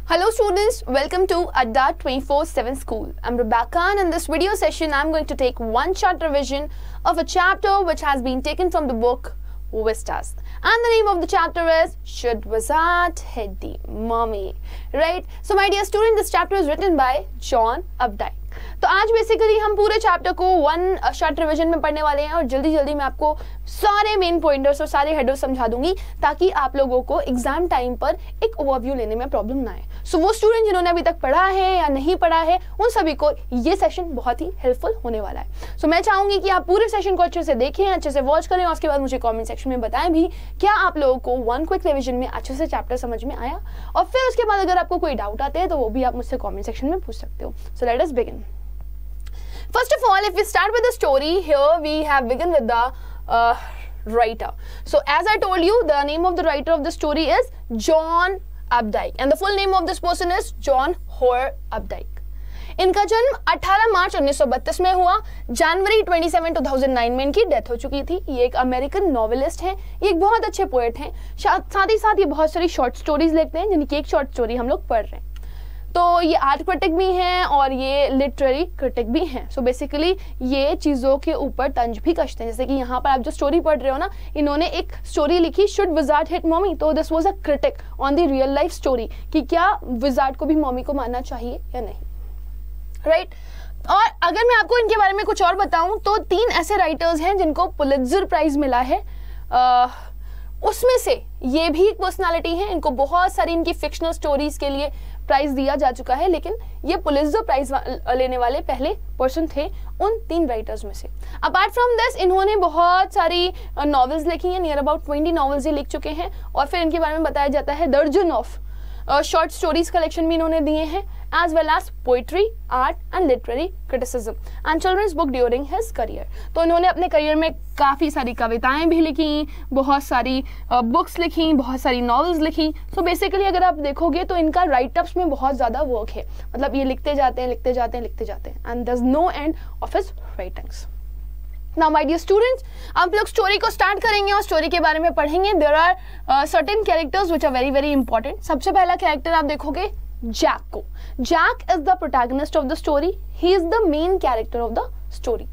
Hello students, welcome to Adda 24/7 School. I'm Rebecca and in this video session I'm going to take one short revision of a chapter which has been taken from the book Vistas. And the name of the chapter is Should Wizard Hit the Mummy? Right? So my dear student, this chapter is written by John Updike. तो आज basically हम पूरे chapter को one short revision में पढ़ने वाले हैं और जल्दी जल्दी मैं आपको सारे मेन पॉइंटर्स और सारे हेडर्स समझा दूंगी ताकि आप लोगों को एग्जाम टाइम पर एक ओवरव्यू लेने में प्रॉब्लम ना आए। सो वो स्टूडेंट जिन्होंने अभी तक पढ़ा है या नहीं पढ़ा है उन सभी को ये सेशन बहुत ही हेल्पफुल होने वाला है। सो मैं चाहूंगी कि आप पूरे सेशन को अच्छे से देखें, अच्छे से वॉच करें और उसके बाद मुझे कॉमेंट सेक्शन में बताएं भी क्या आप लोगों को वन क्विक रिविजन में अच्छे से चैप्टर समझ में आया, और फिर उसके बाद अगर आपको कोई डाउट आते हैं तो वो भी आप मुझसे कॉमेंट सेक्शन में पूछ सकते हो। So let us begin. First of all, if we start with the story, here we have begun with the writer. So as I told you, the name of the writer of the story is John Updike and the full name of this person is John Hoare Updike. इनका जन्म 18 मार्च 1932 में हुआ. जनवरी 27, 2009 में इनकी death हो चुकी थी. ये एक अमेरिकन नॉवेलिस्ट हैं, ये एक बहुत अच्छे पोएट हैं. साथ ही साथ ये बहुत सारी शॉर्ट स्टोरीज लिखते हैं जिनकी एक शॉर्ट स्टोरी हम लोग पढ़ रहे हैं. तो ये आर्ट क्रिटिक भी हैं और ये लिटरेरी क्रिटिक भी हैं. सो बेसिकली ये चीज़ों के ऊपर तंज भी कसते हैं. जैसे कि यहाँ पर आप जो स्टोरी पढ़ रहे हो ना, इन्होंने एक स्टोरी लिखी शुड विजार्ड हिट मॉमी. तो this was a critic on the real life story कि क्या विजार्ड को भी मॉमी को मारना चाहिए या नहीं, राइट? और अगर मैं आपको इनके बारे में कुछ और बताऊं तो 3 ऐसे राइटर्स हैं जिनको पुलित्जर प्राइज मिला है. उसमें से ये भी एक पर्सनालिटी है. इनको बहुत सारी इनकी फिक्शनल स्टोरीज के लिए प्राइज दिया जा चुका है, लेकिन ये पुलित्जर प्राइज लेने वाले पहले पर्सन थे उन 3 राइटर्स में से. अपार्ट फ्रॉम दिस इन्होंने बहुत सारी नॉवेल्स लिखी हैं. नियर अबाउट 20 नॉवेल्स ये लिख चुके हैं. और फिर इनके बारे में बताया जाता है दर्जन ऑफ शॉर्ट स्टोरीज कलेक्शन भी इन्होंने दिए हैं, as well as poetry, art and literary criticism and children's book during his career. तो इन्होंने अपने करियर में काफ़ी सारी कविताएं भी लिखी, बहुत सारी बुक्स लिखी, बहुत सारी नॉवेल्स लिखी. सो बेसिकली अगर आप देखोगे तो इनका राइटअप्स में बहुत ज़्यादा वर्क है. मतलब ये लिखते जाते हैं, लिखते जाते हैं, लिखते जाते हैं, and there is no end of his writings. Now my dear students, आप लोग स्टोरी को स्टार्ट करेंगे और स्टोरी के बारे में पढ़ेंगे. There are certain characters which are very very important. सबसे पहला कैरेक्टर आप देखोगे जैक को. Jack is the protagonist of the story. He is the main character of the story.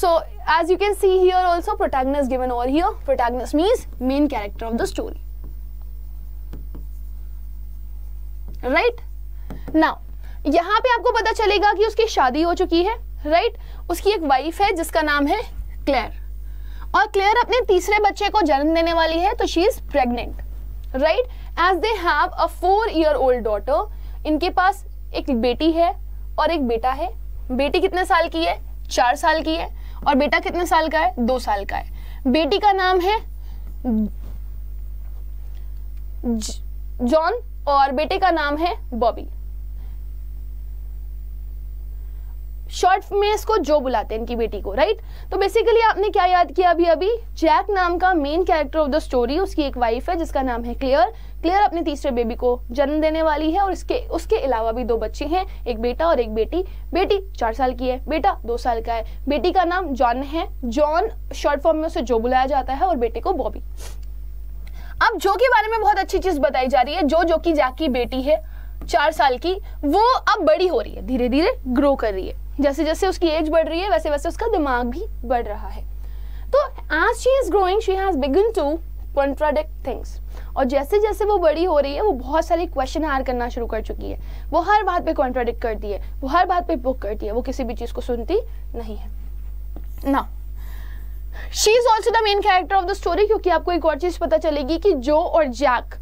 So as you can see here also protagonist given over here. Protagonist means main character of the story. Right? Now यहाँ पे आपको पता चलेगा कि उसकी शादी हो चुकी है. Right? उसकी एक वाइफ है जिसका नाम है क्लेयर, और क्लेयर अपने तीसरे बच्चे को जन्म देने वाली है. तो she is pregnant. Right? As they have a 4-year-old daughter. इनके पास एक बेटी है और एक बेटा है. बेटी कितने साल की है? 4 साल की है. और बेटा कितने साल का है? 2 साल का है. बेटी का नाम है जॉन और बेटे का नाम है बॉबी. शॉर्ट में इसको जो बुलाते हैं इनकी बेटी को, राइट? तो बेसिकली आपने क्या याद किया अभी? जैक नाम का main character of the story, उसकी एक वाइफ है जिसका नाम है क्लेयर. क्लेयर अपने तीसरे बेबी को जन्म देने वाली है और उसके अलावा भी 2 बच्चे हैं, एक बेटा और एक बेटी. बेटी 4 साल की है, बेटा 2 साल का है. बेटी का नाम जॉन है. जॉन शॉर्ट फॉर्म में उसे जो बुलाया जाता है और बेटे को बॉबी. अब जो के बारे में बहुत अच्छी चीज बताई जा रही है. जो कि जैक की बेटी है 4 साल की, वो अब बड़ी हो रही है, धीरे धीरे ग्रो कर रही है. जैसे जैसे उसकी एज बढ़ रही है वैसे वैसे उसका दिमाग भी बढ़ रहा है. तो as she is growing she has begun to contradict things. और जैसे जैसे वो बड़ी हो रही है वो बहुत सारे क्वेश्चन हार करना शुरू कर चुकी है. वो हर बात पे कॉन्ट्राडिक्ट करती है, वो हर बात पे बुक करती है, वो किसी भी चीज को सुनती नहीं है. ना she is also the main character of the story, क्योंकि आपको एक और चीज पता चलेगी कि जो और जैक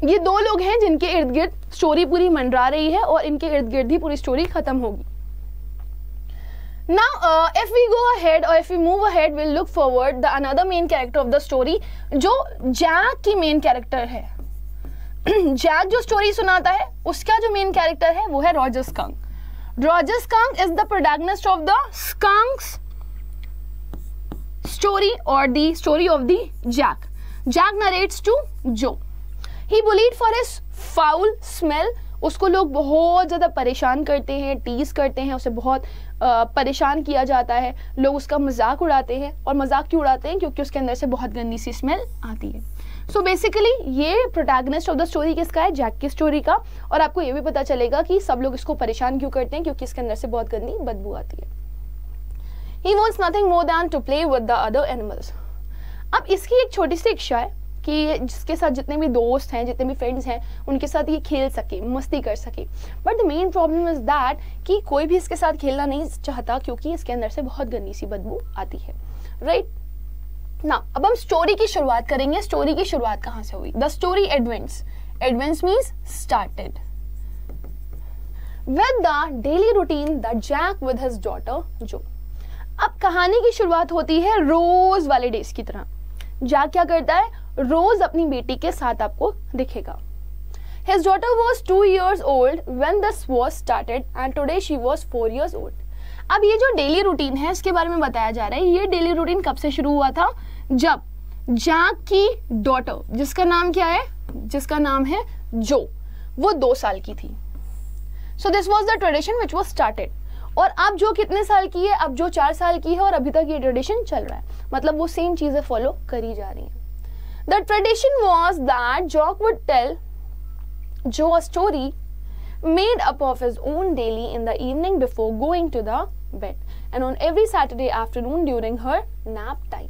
ये 2 लोग हैं जिनके इर्द गिर्द स्टोरी पूरी मंडरा रही है और इनके इर्द गिर्द ही पूरी स्टोरी खत्म होगी. Now if we go ahead or if we move ahead we'll look forward the another main character of the story. जो जैक की मेन कैरेक्टर है, जैक जो स्टोरी सुनाता है उसका जो मेन कैरेक्टर है वो है Roger Skunk. Roger Skunk is the protagonist of the skunks story or the story of the Jack. Jack narrates to Joe. He bullied for his foul smell उसको लोग बहुत ज़्यादा परेशान करते हैं, टीज करते हैं, उसे बहुत परेशान किया जाता है, लोग उसका मजाक उड़ाते हैं। और मजाक क्यों उड़ाते हैं? क्योंकि उसके अंदर से बहुत गंदी सी स्मेल आती है। सो बेसिकली ये प्रोटैगनिस्ट ऑफ द स्टोरी किसका है? जैक की स्टोरी का। और आपको ये भी पता चलेगा कि सब लोग इसको परेशान क्यों करते हैं, क्योंकि इसके अंदर से बहुत गंदी बदबू आती है। He wants nothing more than to play with the other animals. अब इसकी एक छोटी सी इच्छा है कि जिसके साथ जितने भी दोस्त हैं, जितने भी फ्रेंड्स हैं, उनके साथ ये खेल सके, मस्ती कर सके। But the main problem is that कि कोई भी इसके साथ खेलना नहीं चाहता, क्योंकि इसके अंदर से बहुत गंदी सी बदबू आती है। राइट ना, अब हम स्टोरी की शुरुआत करेंगे। स्टोरी की शुरुआत कहाँ से हुई? The story advents, advents means started with the daily routine that Jack with his daughter Jo. अब कहानी की शुरुआत होती है रोज वाले डेज की तरह। जैक क्या करता है? रोज अपनी बेटी के साथ आपको दिखेगा। His daughter was 2 years old when this was started and today she was 4 years old. अब ये जो डेली रूटीन है इसके बारे में बताया जा रहा है। ये डेली रूटीन कब से शुरू हुआ था? जब जैक की डॉटर, जिसका नाम क्या है? जिसका नाम है जो, वो 2 साल की थी। So this was the tradition which was started. और अब जो कितने साल की है? अब जो 4 साल की है और अभी तक ये ट्रेडिशन चल रहा है। मतलब वो सेम चीजें फॉलो करी जा रही हैं। The tradition was that Jock would tell Joe a story made up of his own daily in the evening before going to the bed and on every Saturday afternoon during her nap time.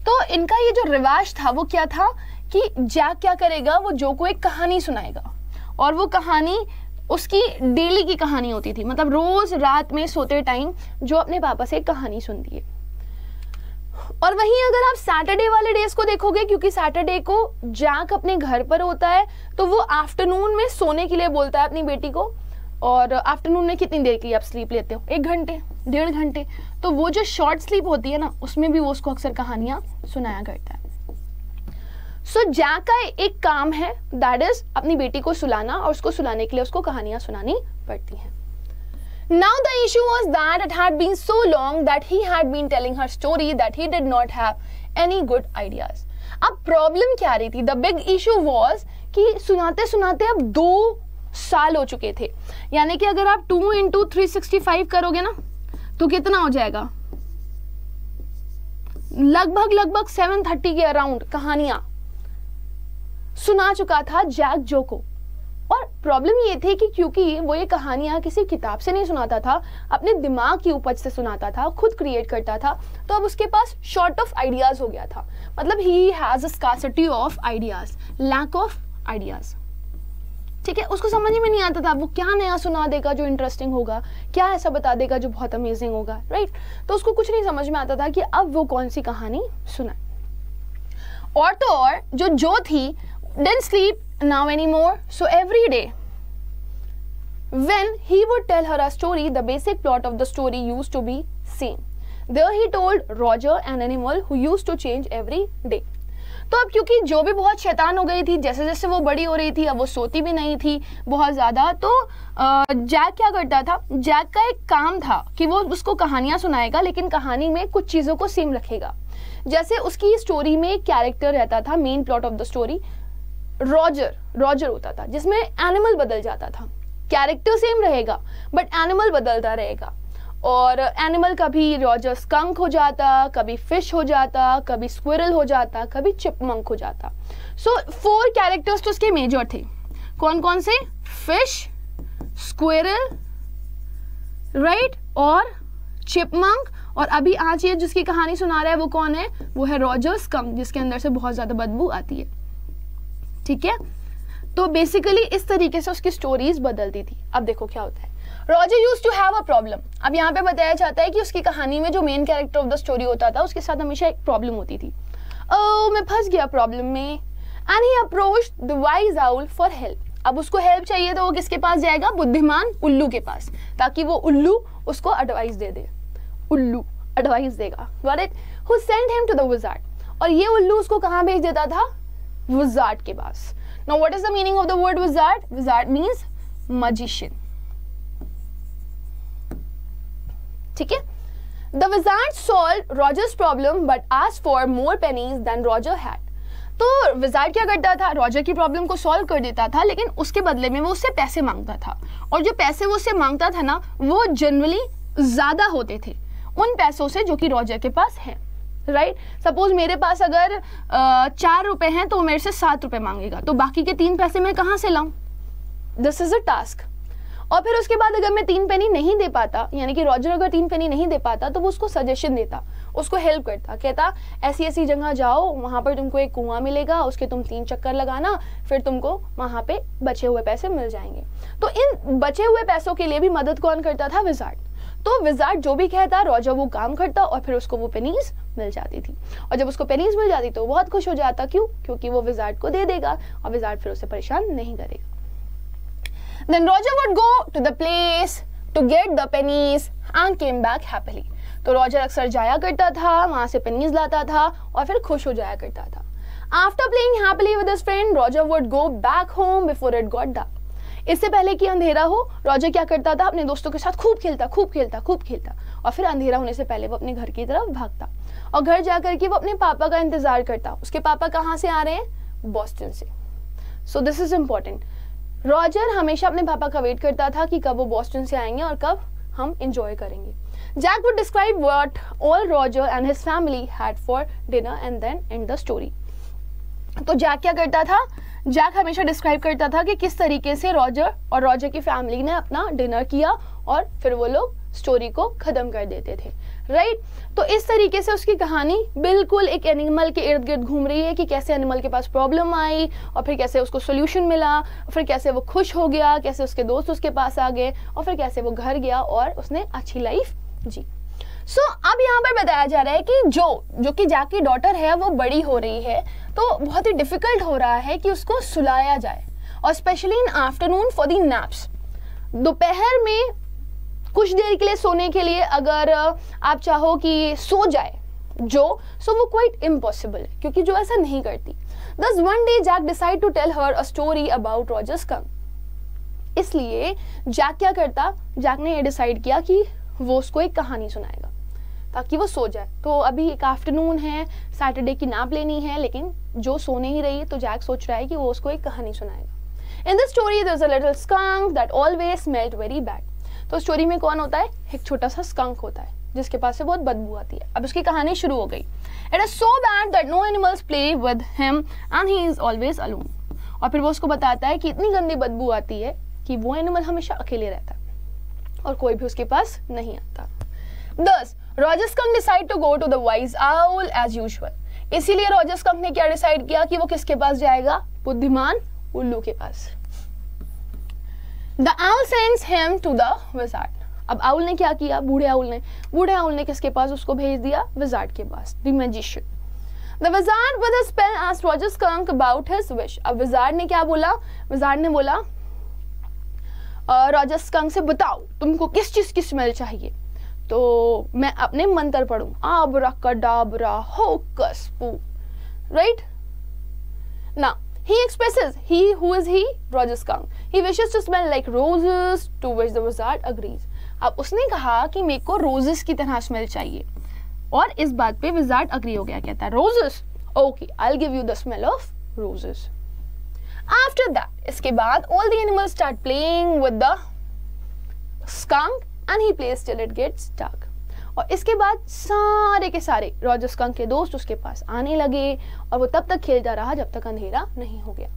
तो इनका ये जो रिवाज था वो क्या था कि जैक क्या करेगा? वो जो को एक कहानी सुनाएगा और वो कहानी उसकी डेली की कहानी होती थी। मतलब रोज रात में सोते टाइम जो अपने पापा से एक कहानी सुनती है। और वहीं अगर आप सैटरडे वाले डेज को देखोगे, क्योंकि सैटरडे को जैक अपने घर पर होता है, तो वो आफ्टरनून में सोने के लिए बोलता है अपनी बेटी को। और आफ्टरनून में कितनी देर की आप स्लीप लेते हो? 1 घंटे, 1.5 घंटे। तो वो जो शॉर्ट स्लीप होती है ना, उसमें भी वो उसको अक्सर कहानियां सुनाया करता है। सो जैक का एक काम है, दैट इज अपनी बेटी को सुलाना, और उसको सुलाने के लिए उसको कहानियां सुनानी पड़ती हैं। Now the issue was that it had been so long that he had been telling her story that he did not have any good ideas. अब प्रॉब्लम क्या आ रही थी? The big issue was कि सुनाते सुनाते अब 2 साल हो चुके थे। यानी कि अगर आप 2 × 365 करोगे ना, तो कितना हो जाएगा? लगभग 730 के अराउंड कहानियां सुना चुका था जैक जो को। और प्रॉब्लम ये थी कि क्योंकि वो ये कहानियां किसी किताब से नहीं सुनाता था, अपने दिमाग की उपज से सुनाता था, खुद क्रिएट करता था, तो अब उसके पास शॉर्ट ऑफ आइडियाज हो गया था। मतलब he has a scarcity of ideas, lack of ideas. ठीक है, उसको समझ में नहीं आता था वो क्या नया सुना देगा जो इंटरेस्टिंग होगा, क्या ऐसा बता देगा जो बहुत अमेजिंग होगा। राइट, तो उसको कुछ नहीं समझ में आता था कि अब वो कौन सी कहानी सुनाए। और तो और जो थी didn't sleep now anymore, so every day when he would tell her a story, the basic plot of the story used to be same. There he told Roger an animal who used to change every day. तो अब क्योंकि जो भी बहुत शैतान हो गई थी, जैसे जैसे वो बड़ी हो रही थी, अब वो सोती भी नहीं थी बहुत ज्यादा, तो जैक क्या करता था? जैक का एक काम था कि वो उसको कहानियां सुनाएगा, लेकिन कहानी में कुछ चीजों को सेम रखेगा। जैसे उसकी स्टोरी में एक कैरेक्टर रहता था, main plot of the story Roger होता था, जिसमें एनिमल बदल जाता था। कैरेक्टर सेम रहेगा बट एनिमल बदलता रहेगा। और एनिमल कभी रॉजर स्कंक हो जाता, कभी फिश हो जाता, कभी स्क्विरल हो जाता, कभी चिपमंक हो जाता। सो 4 कैरेक्टर्स तो उसके मेजर थे। कौन कौन से? फिश, स्क्विरल, राइट, और चिपमंक। और अभी आज ये जिसकी कहानी सुना रहा है वो कौन है? वो है रॉजर स्कंक, जिसके अंदर से बहुत ज्यादा बदबू आती है। ठीक है, तो बेसिकली इस तरीके से उसकी स्टोरीज बदलती थी। अब देखो क्या होता है। Roger used to have a problem. अब यहाँ पे बताया जाता है कि उसकी कहानी में जो main character of the story होता था, उसके साथ हमेशा एक प्रॉब्लम होती थी। ओह, मैं फंस गया प्रॉब्लम में। And he approached the wise owl for help. अब उसको हेल्प चाहिए तो वो किसके पास जाएगा? बुद्धिमान उल्लू के पास, ताकि वो उल्लू उसको एडवाइस दे दे। उल्लू एडवाइस देगा। Got it? Who sent him to the wizard. और ये उल्लू उसको कहाँ भेज देता था? विजार्ड के पास। Now what is the meaning of the word wizard? Wizard means magician. ठीक है? The wizard solved Roger's problem but asked for more pennies than Roger had. तो विजार्ड क्या करता था, रॉजर की प्रॉब्लम को सॉल्व कर देता था, लेकिन उसके बदले में वो उससे पैसे मांगता था, और जो पैसे वो उससे मांगता था ना, वो जनरली ज़्यादा होते थे उन पैसों से जो कि रॉजर के पास है, राइट। सपोज मेरे पास अगर 4 रुपए हैं तो वो मेरे से 7 रुपए मांगेगा, तो बाकी के 3 पैसे मैं कहाँ से लाऊं? This is a task. और फिर उसके बाद अगर मैं 3 पेनी नहीं दे पाता, यानी कि रॉजर अगर 3 पेनी नहीं दे पाता, तो वो उसको सजेशन देता, उसको हेल्प करता, कहता ऐसी ऐसी जगह जाओ, वहाँ पर तुमको एक कुआं मिलेगा, उसके तुम 3 चक्कर लगाना, फिर तुमको वहाँ पे बचे हुए पैसे मिल जाएंगे। तो इन बचे हुए पैसों के लिए भी मदद कौन करता था? विजार्ड। तो विजार्ड जो भी कहता, रॉजर वो काम करता और फिर उसको वो पेनीज मिल जाती थी। और जब उसको पेनीज मिल जाती तो बहुत खुश हो जाता। क्यों? क्योंकि वो विजार्ड को दे देगा और विजार्ड फिर उसे परेशान नहीं करेगा। Then Roger would go to the place to get the pennies and came back happily. तो रॉजर अक्सर जाया करता था, वहां से पेनीज लाता था और फिर खुश हो जाया करता था। After playing happily with his friend, Roger would go back home before it got dark. इससे पहले कि अंधेरा हो, रॉजर क्या करता था? अपने दोस्तों के साथ खूब खेलता और फिर अंधेरा होने से पहले वो अपने घर की तरफ भागता और घर जाकर के वो अपने पापा का इंतजार करता। उसके पापा कहाँ से आ रहे हैं? बॉस्टन से। So this is important. Roger हमेशा अपने पापा का वेट करता था कि कब वो बॉस्टन से आएंगे और कब हम एंजॉय करेंगे। Jack would describe what all Roger and his family had for dinner and then and the story. तो जैक क्या करता था? जैक हमेशा डिस्क्राइब करता था कि किस तरीके से रॉजर और रॉजर की फैमिली ने अपना डिनर किया और फिर वो लोग स्टोरी को खत्म कर देते थे, राइट। तो इस तरीके से उसकी कहानी बिल्कुल एक एनिमल के इर्द गिर्द घूम रही है कि कैसे एनिमल के पास प्रॉब्लम आई और फिर कैसे उसको सोल्यूशन मिला, फिर कैसे वो खुश हो गया, कैसे उसके दोस्त उसके पास आ गए और फिर कैसे वो घर गया और उसने अच्छी लाइफ जी। सो अब यहाँ पर बताया जा रहा है कि जो कि जैक की डॉटर है वो बड़ी हो रही है, तो बहुत ही डिफिकल्ट हो रहा है कि उसको सुलाया जाए, और specially in afternoon for the naps. दोपहर में कुछ देर के लिए सोने के लिए अगर आप चाहो कि सो जाए सो वो क्वाइट इम्पॉसिबल है, क्योंकि जो ऐसा नहीं करती। Thus one day Jack decided to tell her a story about Roger skunk। इसलिए जैक क्या करता? जैक ने ये डिसाइड किया कि वो उसको एक कहानी सुनाएगा ताकि वो सो जाए। तो अभी एक आफ्टरनून है, सैटरडे की नैप लेनी है, लेकिन जो सो नहीं रही है, तो जैक सोच रहा है कि वो उसको एक कहानी सुनाएगा। In this story there was a little skunk that always smelled very bad। तो स्टोरी में कौन होता है? एक छोटा सा स्कंक होता है जिसके पास से बहुत बदबू आती है। अब उसकी कहानी शुरू हो गई। It is so bad that no animals play with him and he is always alone। और फिर वो उसको बताता है कि इतनी गंदी बदबू आती है कि वो एनिमल हमेशा अकेले रहता है और कोई भी उसके पास नहीं आता। Thus Roger skunk decided to go to the wise owl as usual। इसीलिए रॉजर स्कंक ने क्या डिसाइड किया कि वो किसके पास जाएगा? बुद्धिमान उल्लू के पास। The owl sends him to the wizard। अब आउल ने क्या किया? बूढ़े आउल ने किसके पास उसको भेज दिया? विजार्ड के पास, the magician। The wizard with a spell asked Roger skunk about his wish। अब विजार्ड ने क्या बोला? विजार्ड ने बोला रॉजर स्कंक से बताओ तुमको किस चीज की स्मेल चाहिए। तो मैं अपने मंत्र पढ़ूं, आब्राकडाब्रा होकस पू, right. Now he expresses, who is he? Roger skunk। He wishes to smell like roses, to which the wizard agrees। अब उसने कहा कि मेरे को रोजेस की तरह स्मेल चाहिए और इस बात पे विजार्ड अग्री हो गया, कहता है roses, okay I'll give you the smell of roses। After that, इसके बाद all the animals start playing with the skunk and he plays till it gets dark। और इसके बाद सारे के सारे रॉजर स्कंक के दोस्त उसके पास आने लगे और वो तब तक खेलता रहा जब तक अंधेरा नहीं हो गया।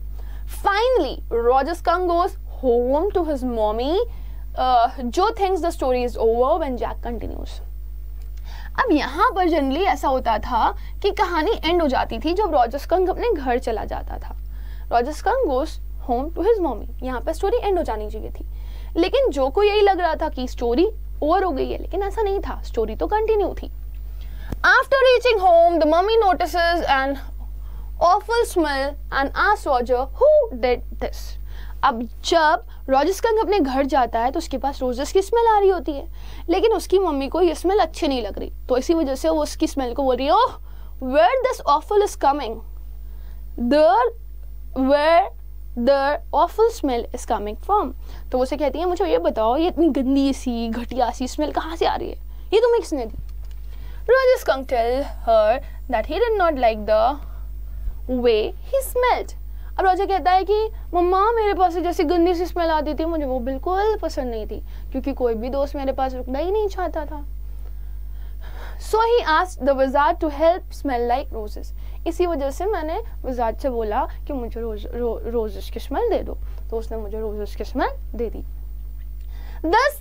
Finally Roger skunk goes home to his mommy जो thinks the story is over when Jack continues. अब यहाँ पर जनरली ऐसा होता था कि कहानी एंड हो जाती थी जब रॉजर स्कंक अपने घर चला जाता था। Roger skunk goes home to his mommy, यहाँ पर स्टोरी एंड हो जानी चाहिए थी, लेकिन जो को यही लग रहा था कि स्टोरी ओवर हो गई है, लेकिन ऐसा नहीं था, स्टोरी तो कंटिन्यू थी। After reaching home, the mummy notices an awful smell and asks Roger who did this। अब जब रॉजर स्कंक अपने घर जाता है तो उसके पास रोजेस की स्मेल आ रही होती है, लेकिन उसकी मम्मी को ये स्मेल अच्छी नहीं लग रही, तो इसी वजह से वो उसकी स्मेल को बोल रही है, ओह where this awful is coming, where the awful smell is coming from। तो वो उसे कहती है मुझे ये बताओ ये इतनी गंदी सी घटिया सी स्मेल कहाँ से आ रही है, ये तुम्हें किसने दी? Roger skunk tell her that he did not like the way he smelled. अब रॉजर कहता है कि मम्मा मेरे पास से जैसी गंदी सी स्मेल आती थी मुझे वो बिल्कुल पसंद नहीं थी, क्योंकि कोई भी दोस्त मेरे पास रुकना ही नहीं चाहता था. So he asked the wizard to help smell like roses. इसी वजह से मैंने विजार्ड से बोला कि मुझे रोजेस की स्मेल दे दो, तो उसने मुझे रोजेस की स्मेल दे दी. Thus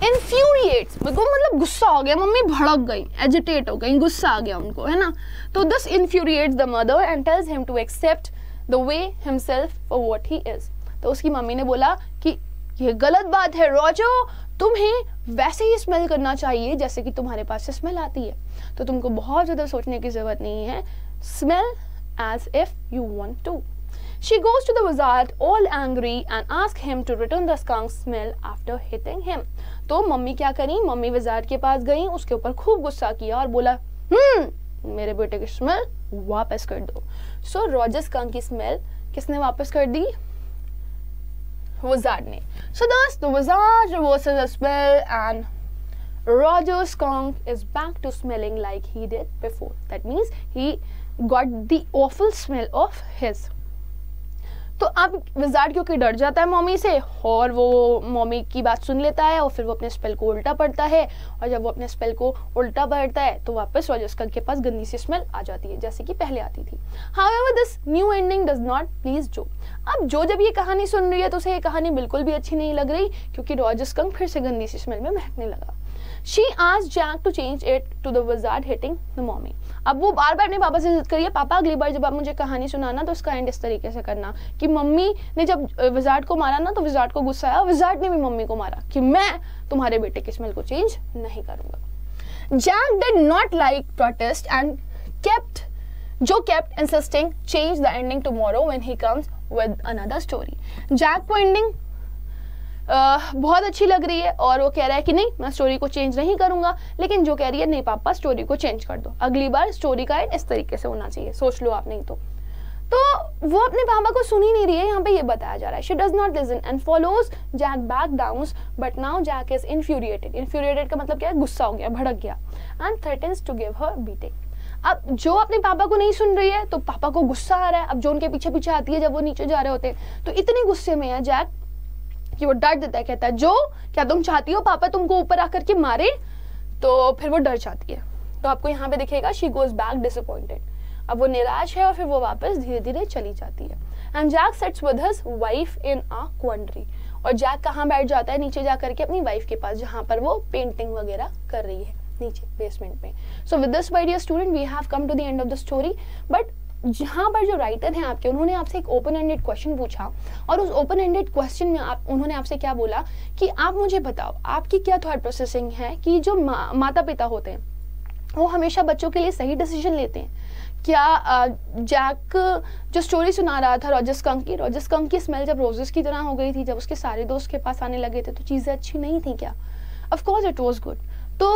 infuriates, मतलब गुस्सा हो गया, मम्मी भड़क गई, एजिटेट हो गई, गुस्सा आ गया उनको, है ना. तो thus infuriates the mother and tells him to accept the way himself for what he is. तो उसकी मम्मी ने बोला कि ये गलत बात है रॉजर, तुम्हें वैसे ही स्मेल करना चाहिए जैसे कि तुम्हारे पास से स्मेल आती है, तो तुमको बहुत ज़्यादा सोचने की ज़रूरत नहीं है. Smell as if you want to. She goes to the wizard all angry and asks him to return the skunk smell after hitting him. तो मम्मी क्या करी, मम्मी विजार्ड के पास गई, उसके ऊपर खूब गुस्सा किया और बोला मेरे बेटे की स्मेल वापस कर दो. सो रॉजर स्कंक की स्मेल किसने वापस कर दी, wizard ने. So thus the wizard reverses the spell and Roger skunk is back to smelling like he did before. That means he got the awful smell of his. तो अब wizard क्योंकि डर जाता है मम्मी से और वो मम्मी की बात सुन लेता है और फिर वो अपने स्पेल को उल्टा पढ़ता है, और जब वो अपने स्पेल को उल्टा पढ़ता है तो वापस रॉजर स्कंक के पास गंदी सी स्मेल आ जाती है जैसे कि पहले आती थी. However, this new ending does not please Joe. अब जो जब ये कहानी सुन रही है तो उसे ये कहानी बिल्कुल भी अच्छी नहीं लग रही, क्योंकि रॉजर स्कंक फिर से गंदी सी स्मेल में महकने लगा. She asked Jack to change it to the wizard hitting the mommy. अब वो बार बार अपने पापा से जिद करिए, पापा अगली बार जब आप मुझे कहानी सुनाना तो उसका एंड इस तरीके से करना कि मम्मी ने जब विजार्ड को मारा ना तो विजार्ड को गुस्सा आया, विजार्ड ने भी मम्मी को मारा कि मैं तुम्हारे बेटे की स्मेल को चेंज नहीं करूंगा. Jack did not like protest and Joe kept insisting change the ending tomorrow when he comes with another story. Jack को एंडिंग बहुत अच्छी लग रही है और वो कह रहा है कि नहीं मैं स्टोरी को चेंज नहीं करूंगा, लेकिन जो कह रही है नहीं पापा स्टोरी को चेंज कर दो, अगली बार स्टोरी का एंड इस तरीके से होना चाहिए, सोच लो आप नहीं तो वो अपने पापा को सुन ही नहीं रही है. यहाँ पे ये बताया जा रहा है. She does not listen and follows Jack back down, but now Jack is infuriated. Infuriated का मतलब क्या है, गुस्सा हो गया, भड़क गया, and threatens to give her beating. अब जो अपने पापा को नहीं सुन रही है तो पापा को गुस्सा आ रहा है. अब जो उनके पीछे पीछे आती है जब वो नीचे जा रहे होते हैं तो इतनी गुस्से में है जैक कि वो डर देता है, कहता है जो क्या तुम चाहती हो पापा तुमको ऊपर आकर के मारे, तो फिर वो डर जाती है. तो आपको यहाँ पे दिखेगा शी गोज बैक डिसअपॉइंटेड. अब वो निराश है और फिर वो वापस धीरे धीरे चली जाती है. And Jack sits with his wife in a quandary. और जैक कहाँ बैठ जाता है, नीचे जा करके अपनी वाइफ के पास जहाँ पर वो पेंटिंग वगैरह कर रही है नीचे बेसमेंट में. So with this my dear student we have come to the end of the story. But जहाँ पर जो राइटर हैं आपके, उन्होंने आपसे एक ओपन एंडेड क्वेश्चन पूछा और उस ओपन एंडेड क्वेश्चन में उन्होंने आपसे क्या बोला कि आप मुझे बताओ आपकी क्या थॉट प्रोसेसिंग है कि जो माता पिता होते हैं वो हमेशा बच्चों के लिए सही डिसीजन लेते हैं क्या. जैक जो स्टोरी सुना रहा था रॉजर स्कंक की स्मेल जब रोजेस की तरह हो गई थी, जब उसके सारे दोस्त के पास आने लगे थे तो चीज़ें अच्छी नहीं थी क्या? Of course it was good. तो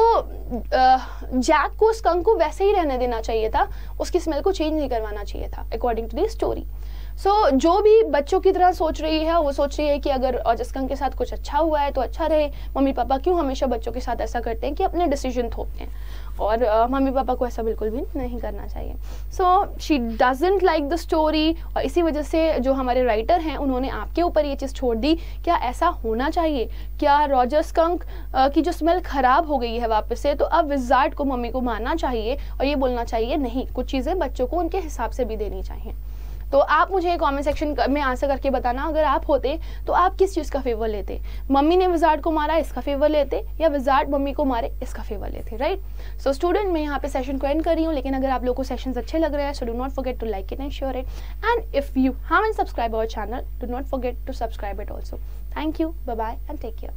जैक को स्कंक को वैसे ही रहने देना चाहिए था, उसकी स्मेल को चेंज नहीं करवाना चाहिए था अकॉर्डिंग टू दी स्टोरी. सो जो भी बच्चों की तरह सोच रही है वो सोच रही है कि अगर रॉजर स्कंक के साथ कुछ अच्छा हुआ है तो अच्छा रहे. मम्मी पापा क्यों हमेशा बच्चों के साथ ऐसा करते हैं कि अपने डिसीजन थोपते हैं, और मम्मी पापा को ऐसा बिल्कुल भी नहीं करना चाहिए. So she doesn't like the story, और इसी वजह से जो हमारे राइटर हैं उन्होंने आपके ऊपर ये चीज़ छोड़ दी. क्या ऐसा होना चाहिए? क्या रॉजर स्कंक की जो स्मेल खराब हो गई है वापस से, तो अब विजार्ड को मम्मी को मानना चाहिए और ये बोलना चाहिए नहीं, कुछ चीज़ें बच्चों को उनके हिसाब से भी देनी चाहिए. तो आप मुझे कमेंट सेक्शन में आंसर करके बताना अगर आप होते तो आप किस चीज़ का फेवर लेते, मम्मी ने विजार्ड को मारा इसका फेवर लेते या विजार्ड मम्मी को मारे इसका फेवर लेते, राइट? सो स्टूडेंट मैं यहाँ पे सेशन को एंड कर रही हूँ, लेकिन अगर आप लोगों को सेशंस अच्छे लग रहे हैं so do not forget to like it and share it, and if you haven't subscribe our channel do not forget to subscribe it also. Thank you, bye bye and take care.